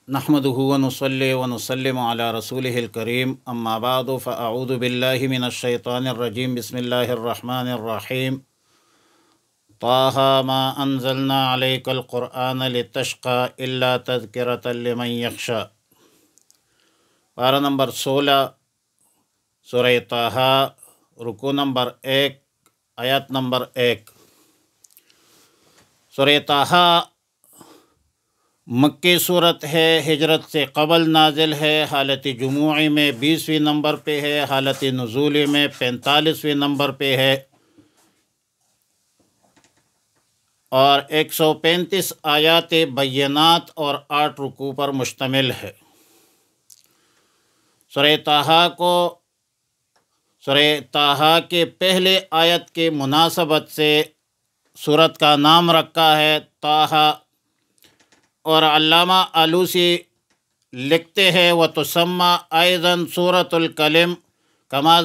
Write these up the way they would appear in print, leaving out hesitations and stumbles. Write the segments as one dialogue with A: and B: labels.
A: نحمدہ ونصلی ونسلم علی رسولہ الکریم اما بعد فاعوذ باللہ من الشیطان الرجیم بسم اللہ الرحمن الرحیم طٰہٰ ما انزلنا علیک القرآن لتشقی الا تذکرۃ لمن یخشی۔ پارہ نمبر 16 سورہ طٰہٰ، رکوع نمبر 1، آیت نمبر 1۔ سورہ طٰہٰ مکی صورت ہے، ہجرت سے قبل نازل ہے، حالت جموعی میں 20ویں نمبر پہ ہے، حالت نزولی میں 45ویں نمبر پہ ہے، اور 135 آیات بینات اور 8 رکوع پر مشتمل ہے۔ سورہ طٰہٰ کے پہلے آیت کے مناسبت سے سورت کا نام رکھا ہے طٰہٰ، اور علامہ آلوسی لکھتے ہیں وَتُسَمَّى أَيْضًا سورۃ الکلم کما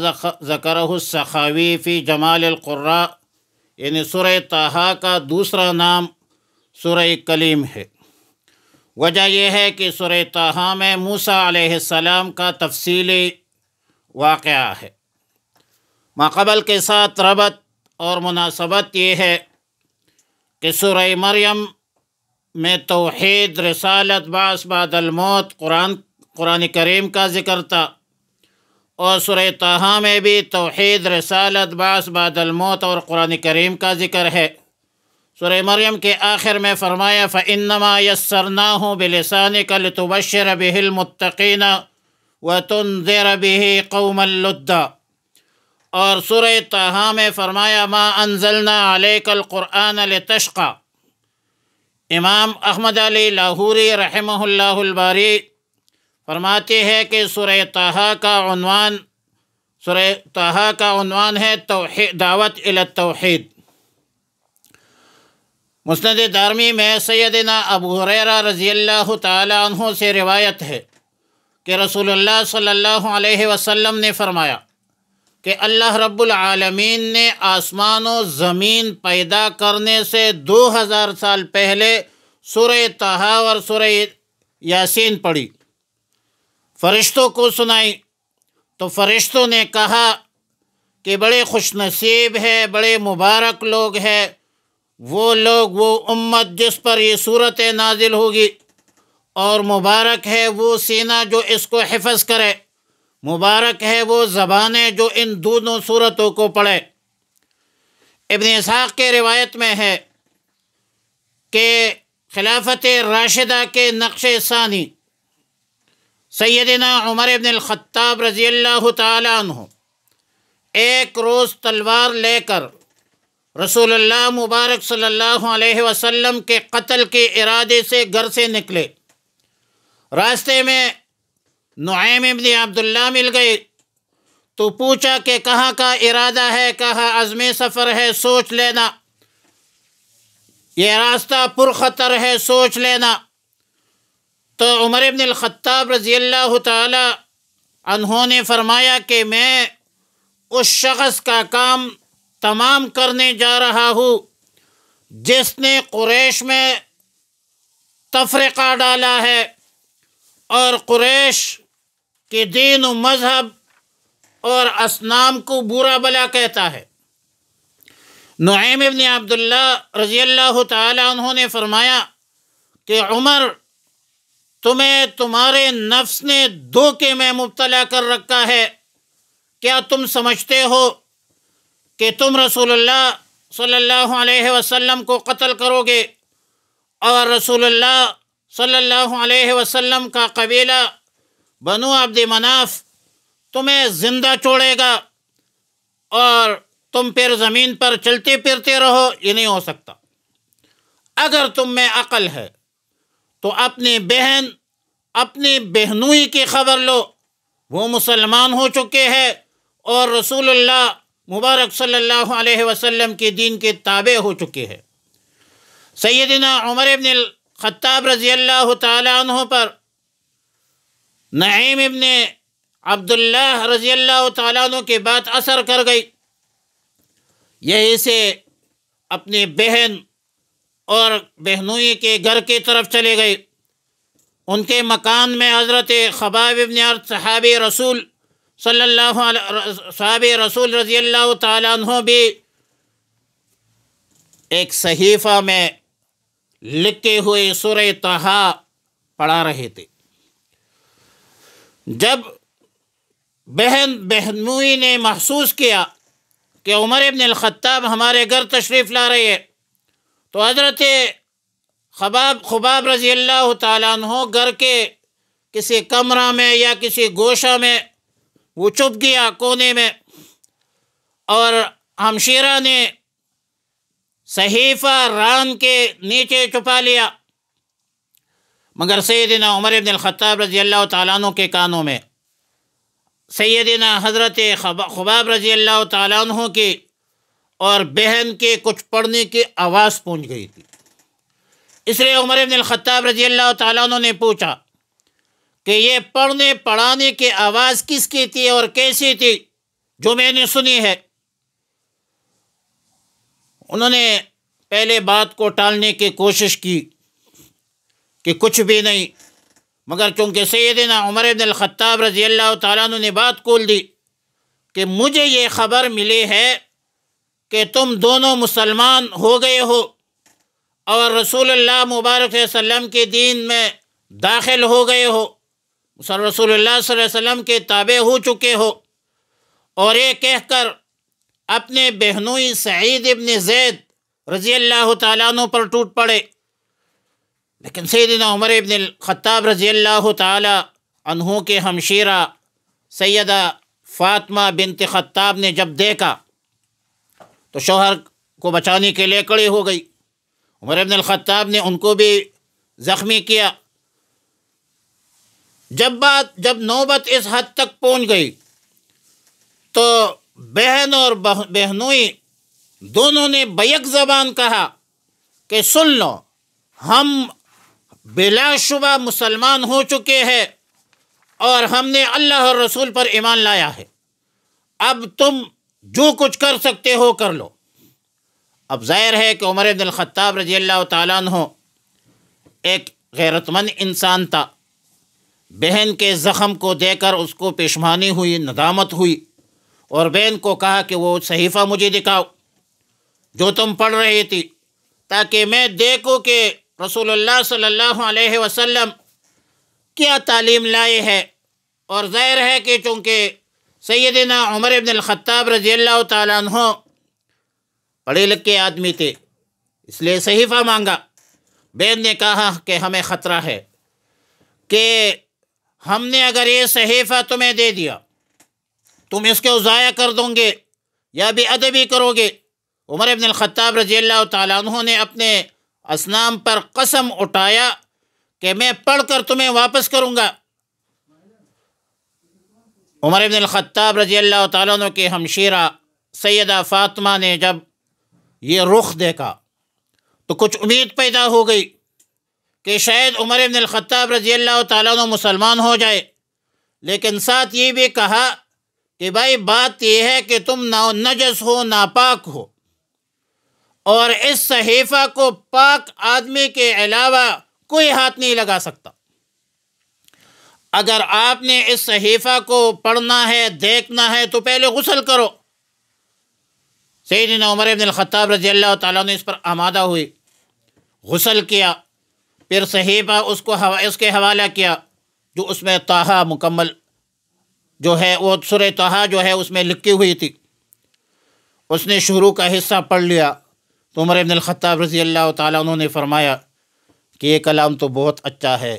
A: ذکرہ السخاوی فی جمال القراء، یعنی سورہ طٰہٰ کا دوسرا نام سورہ کلیم ہے۔ وجہ یہ ہے کہ سورہ طٰہٰ میں موسیٰ علیہ السلام کا تفصیلی واقعہ ہے۔ ماقبل کے ساتھ ربط اور مناسبت یہ ہے کہ سورہ مریم میں توحید، رسالت، بعث بعد الموت، قرآن کریم کا ذکر تھا، اور سورہ طٰہٰ میں بھی توحید، رسالت، بعث بعد الموت اور قرآن کریم کا ذکر ہے۔ سورہ مریم کے آخر میں فرمایا فَإِنَّمَا يَسَّرْنَاهُ بِلِسَانِكَ لِتُبَشِّرَ بِهِ الْمُتَّقِينَ وَتُنذِرَ بِهِ قَوْمًا لُدًّا، اور سورہ طٰہٰ میں فرمایا مَا أَنزَلْنَا عَلَيْكَ الْقُرْآنَ لِتَشْقَى۔ امام احمد علی لاہوری رحمہ اللہ الباری فرماتے ہیں کہ سورہ طٰہٰ کا عنوان ہے دعوت الی التوحید۔ مسند دارمی میں سیدنا ابو ہریرہ رضی اللہ تعالی عنہ سے روایت ہے کہ رسول اللہ صلی اللہ علیہ وسلم نے فرمایا کہ اللہ رب العالمین نے آسمان و زمین پیدا کرنے سے 2000 سال پہلے سورہ طٰہٰ اور سورہ یاسین پڑھی، فرشتوں کو سنائی، تو فرشتوں نے کہا کہ بڑے خوش نصیب ہے، بڑے مبارک لوگ ہیں وہ لوگ، وہ امت جس پر یہ صورت نازل ہوگی، اور مبارک ہے وہ سینہ جو اس کو حفظ کرے، مبارک ہے وہ زبانیں جو ان دونوں صورتوں کو پڑھے۔ ابن اسحاق کے روایت میں ہے کہ خلافت راشدہ کے نقش ثانی سیدنا عمر بن الخطاب رضی اللہ تعالی عنہ ایک روز تلوار لے کر رسول اللہ مبارک صلی اللہ علیہ وسلم کے قتل کے ارادے سے گھر سے نکلے۔ راستے میں نعیم بن عبداللہ مل گئے تو پوچھا کہ کہاں کا ارادہ ہے، کہا عزم سفر ہے، سوچ لینا، یہ راستہ پرخطر ہے، سوچ لینا۔ تو عمر بن الخطاب رضی اللہ تعالی عنہ نے فرمایا کہ میں اس شخص کا کام تمام کرنے جا رہا ہوں جس نے قریش میں تفرقہ ڈالا ہے اور قریش کے دین و مذہب اور اصنام کو برا بلا کہتا ہے۔ نعیم بن عبداللہ رضی اللہ تعالی عنہ نے فرمایا کہ عمر، تمہیں تمہارے نفس نے دھوکے میں مبتلا کر رکھا ہے، کیا تم سمجھتے ہو کہ تم رسول اللہ صلی اللہ علیہ وسلم کو قتل کرو گے اور رسول اللہ صلی اللہ علیہ وسلم کا قبیلہ بنو عبد مناف تمہیں زندہ چھوڑے گا اور تم پھر زمین پر چلتے پھرتے رہو؟ یہ نہیں ہو سکتا۔ اگر تم میں عقل ہے تو اپنی بہن، اپنی بہنوئی کی خبر لو، وہ مسلمان ہو چکے ہیں اور رسول اللہ مبارک صلی اللہ علیہ وسلم کے دین کے تابع ہو چکے ہیں۔ سیدنا عمر بن الخطاب رضی اللہ تعالی عنہ پر نعیم ابن عبداللہ رضی اللہ تعالیٰ عنہ کی بات اثر کر گئی، یہی سے اپنی بہن اور بہنوئی کے گھر کی طرف چلے گئے۔ ان کے مکان میں حضرت خباب ابن ارت صحابی رسول رضی اللہ تعالیٰ عنہ بھی ایک صحیفہ میں لکھے ہوئے سورہ طٰہٰ پڑھا رہے تھے۔ جب بہنوئی نے محسوس کیا کہ عمر ابن الخطاب ہمارے گھر تشریف لا رہے ہیں، تو حضرت خباب رضی اللہ تعالیٰ عنہ گھر کے کسی کمرہ میں یا کسی گوشہ میں وہ چھپ گیا کونے میں، اور ہمشیرہ نے صحیفہ ران کے نیچے چھپا لیا، مگر سیدنا عمر ابن الخطاب رضی اللہ تعالیٰ عنہ کے کانوں میں سیدنا حضرت خباب رضی اللہ تعالیٰ عنہ کی اور بہن کے کچھ پڑھنے کی آواز پہنچ گئی تھی۔ اس لیے عمر ابن الخطاب رضی اللہ تعالیٰ عنہ نے پوچھا کہ یہ پڑھنے پڑھانے کی آواز کس کی تھی اور کیسی تھی جو میں نے سنی ہے؟ انہوں نے پہلے بات کو ٹالنے کی کوشش کی کہ کچھ بھی نہیں، مگر چونکہ سیدنا عمر ابن الخطاب رضی اللہ تعالیٰ عنہ نے بات کھول دی کہ مجھے یہ خبر ملی ہے کہ تم دونوں مسلمان ہو گئے ہو اور رسول اللہ مبارک صلی اللہ علیہ وسلم کے دین میں داخل ہو گئے ہو، رسول اللہ صلی اللہ علیہ وسلم کے تابع ہو چکے ہو، اور یہ کہہ کر اپنے بہنوئی سعید ابن زید رضی اللہ تعالیٰ عنہ پر ٹوٹ پڑے۔ لیکن سیدنا عمر ابن الخطاب رضی اللہ تعالیٰ عنہ کے ہمشیرہ سیدہ فاطمہ بنت خطاب نے جب دیکھا تو شوہر کو بچانے کے لیے کھڑی ہو گئی۔ عمر ابن الخطاب نے ان کو بھی زخمی کیا۔ جب نوبت اس حد تک پہنچ گئی تو بہن اور بہنوئی دونوں نے بیک زبان کہا کہ سن لو، ہم بلا شبہ مسلمان ہو چکے ہیں اور ہم نے اللہ اور رسول پر ایمان لایا ہے، اب تم جو کچھ کر سکتے ہو کر لو۔ اب ظاہر ہے کہ عمر بن الخطاب رضی اللہ تعالیٰ عنہ ایک غیرت مند انسان تھا۔ بہن کے زخم کو دیکھ کر اس کو پشیمانی ہوئی، ندامت ہوئی، اور بہن کو کہا کہ وہ صحیفہ مجھے دکھاؤ جو تم پڑھ رہی تھی، تاکہ میں دیکھوں کہ رسول اللہ صلی اللہ علیہ وسلم کیا تعلیم لائے ہے۔ اور ظاہر ہے کہ چونکہ سیدنا عمر بن الخطاب رضی اللہ تعالیٰ عنہ پڑھے لکھے آدمی تھے، اس لیے صحیفہ مانگا۔ بہن نے کہا کہ ہمیں خطرہ ہے کہ ہم نے اگر یہ صحیفہ تمہیں دے دیا، تم اس کو ضائع کر دو گے یا بے ادبی کرو گے۔ عمر بن الخطاب رضی اللہ تعالیٰ عنہ نے اپنے اسنام پر قسم اٹھایا کہ میں پڑھ کر تمہیں واپس کروں گا۔ عمر بن الخطاب رضی اللہ تعالیٰ عنہ کے ہمشیرہ سیدہ فاطمہ نے جب یہ رخ دیکھا تو کچھ امید پیدا ہو گئی کہ شاید عمر بن الخطاب رضی اللہ تعالیٰ عنہ مسلمان ہو جائے، لیکن ساتھ یہ بھی کہا کہ بھائی بات یہ ہے کہ تم نجس ہو، ناپاک ہو، اور اس صحیفہ کو پاک آدمی کے علاوہ کوئی ہاتھ نہیں لگا سکتا۔ اگر آپ نے اس صحیفہ کو پڑھنا ہے، دیکھنا ہے، تو پہلے غسل کرو۔ سیدنا عمر بن الخطاب رضی اللہ تعالیٰ نے اس پر آمادہ ہوئی، غسل کیا، پھر صحیفہ اس کے حوالہ کیا جو اس میں طٰہٰ مکمل جو ہے، وہ سورہ طٰہٰ جو ہے اس میں لکھی ہوئی تھی۔ اس نے شروع کا حصہ پڑھ لیا تو عمر بن الخطاب رضی اللہ تعالیٰ عنہ نے فرمایا کہ یہ کلام تو بہت اچھا ہے،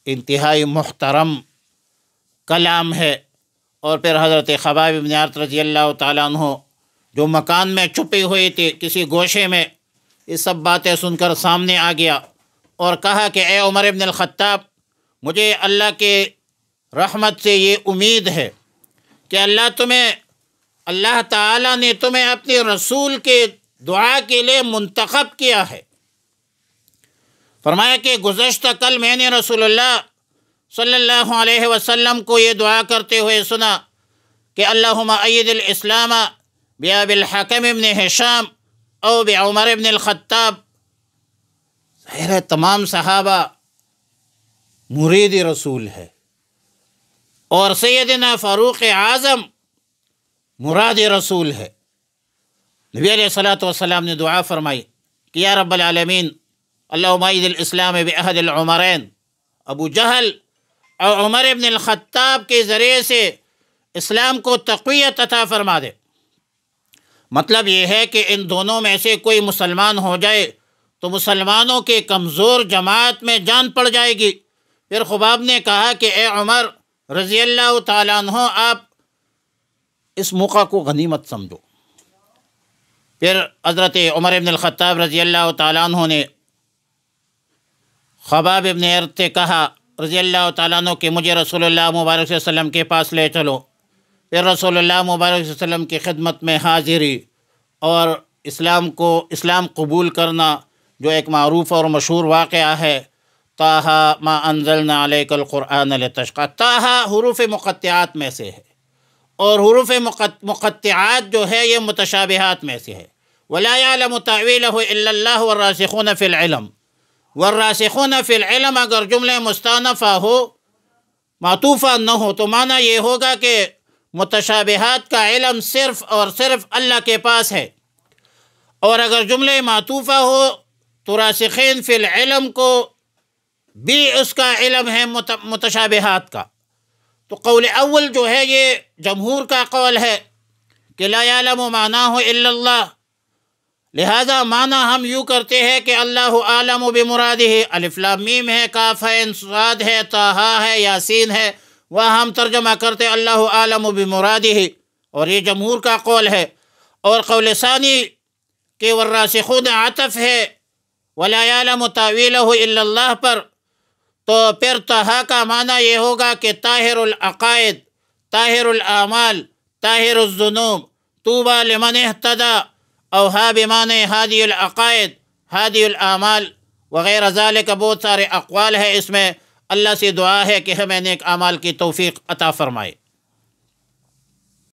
A: انتہائی محترم کلام ہے۔ اور پھر حضرت خباب بن ارت رضی اللہ تعالیٰ عنہ جو مکان میں چھپی ہوئی تھی کسی گوشے میں، یہ سب باتیں سن کر سامنے آ گیا اور کہا کہ اے عمر بن الخطاب، مجھے اللہ کے رحمت سے یہ امید ہے کہ اللہ تعالیٰ نے تمہیں اپنے رسول کے دعا کے لیے منتخب کیا ہے۔ فرمایا کہ گزشتہ کل میں نے رسول اللہ صلی اللہ علیہ وسلم کو یہ دعا کرتے ہوئے سنا کہ اللہم اید الاسلام بأبی الحکم ابن ہشام او بعمر ابن الخطاب۔ ظاہر ہے تمام صحابہ مرید رسول ہے، اور سیدنا فاروق اعظم مراد رسول ہے۔ نبی علیہ الصلاۃ والسلام نے دعا فرمائی کہ یا رب العالمین اللہم اید الاسلام بعہد العمرین، ابو جہل اور عمر ابن الخطاب کے ذریعے سے اسلام کو تقویت عطا فرما دے۔ مطلب یہ ہے کہ ان دونوں میں سے کوئی مسلمان ہو جائے تو مسلمانوں کے کمزور جماعت میں جان پڑ جائے گی۔ پھر خباب نے کہا کہ اے عمر رضی اللہ تعالیٰ عنہ، آپ اس موقع کو غنیمت سمجھو۔ پھر حضرت عمر ابن الخطاب رضی اللہ تعالیٰ عنہ نے خباب ابن ارت سے کہا رضی اللہ تعالیٰ عنہ کہ مجھے رسول اللہ مبارک صلی اللہ علیہ وسلم کے پاس لے چلو۔ پھر رسول اللہ مبارک صلی اللہ علیہ وسلم کی خدمت میں حاضری اور اسلام قبول کرنا، جو ایک معروف اور مشہور واقعہ ہے۔ طٰہٰ ما انزلنا علیک القرآن لتشقیٰ، طٰہٰ حروف مقطعات میں سے ہے، اور حروف مقطعات جو ہے یہ متشابہات میں سے ہے۔ وَلَا يَعْلَمُ تَأْوِيلَهُ إِلَّا اللَّهُ وَالرَّاسِخُونَ فِي الْعِلْمِ، والراسخون فی العلم اگر جملہ مستانفہ ہو، معطوفہ نہ ہو، تو معنی یہ ہوگا کہ متشابہات کا علم صرف اور صرف اللہ کے پاس ہے، اور اگر جملہ معطوفہ ہو تو راسخین فی العلم کو بھی اس کا علم ہے متشابہات کا۔ تو قول اول جو ہے یہ جمہور کا قول ہے کہ لا یعلم معناہ الا اللہ، لہذا معنی ہم یوں کرتے ہیں کہ اللہ عالم بمرادہ، الف لام میم ہے، کاف ہے، صاد ہے، طٰہٰ ہے، یاسین ہے، وہ ہم ترجمہ کرتے اللہ عالم بمرادہ، اور یہ جمہور کا قول ہے۔ اور قول ثانی کہ والراسخون عطف ہے ولا یعلم تاویلہ الا اللہ پر، تو پھر طٰہٰ کا معنی یہ ہوگا کہ طاہر العقائد، طاہر الاعمال، طاہر الذنوب، طوبیٰ لمن اہتدیٰ، او ہا بمعنی ہادی العقائد، ہادی الاعمال وغیرہ ذالک، بہت سارے اقوال ہے اس میں۔ اللہ سے دعا ہے کہ ہمیں نیک اعمال کی توفیق عطا فرمائے۔